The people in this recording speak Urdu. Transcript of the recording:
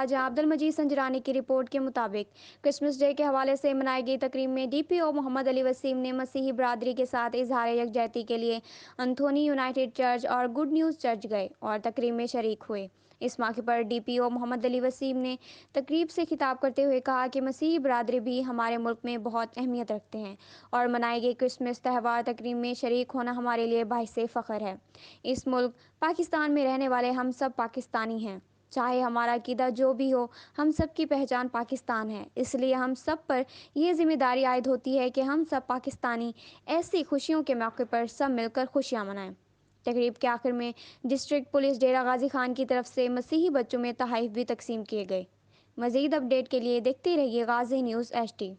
جہاں عبد المجید سنجرانی کی رپورٹ کے مطابق کرسمس ڈے کے حوالے سے منائی گئی تقریب میں ڈی پی او محمد علی وسیم نے مسیحی برادری کے ساتھ اظہار یکجہتی کے لیے انتھونی یونائیٹڈ چرچ اور گڈ نیوز چرچ گئے اور تقریب میں شریک ہوئے۔ اس موقع پر ڈی پی او محمد علی وسیم نے تقریب سے خطاب کرتے ہوئے کہا کہ مسیحی برادری بھی ہمارے ملک میں بہت اہمیت رکھتے ہیں اور منائی گئی کرسمس تہوار تقریب میں شریک ہونا ہمارے لیے باعث فخر ہے۔ اس ملک پاکستان میں رہنے والے ہم سب پاکستانی ہیں، چاہے ہمارا عقیدہ جو بھی ہو، ہم سب کی پہچان پاکستان ہے، اس لیے ہم سب پر یہ ذمہ داری عائد ہوتی ہے کہ ہم سب پاکستانی ایسی خوشیوں کے موقع پر سب مل کر خوشیاں منائیں۔ تقریب کے آخر میں ڈسٹرکٹ پولیس ڈیرہ غازی خان کی طرف سے مسیحی بچوں میں تحائف بھی تقسیم کیے گئے۔ مزید اپڈیٹ کے لیے دیکھتے رہیے غازی نیوز ایچ ڈی۔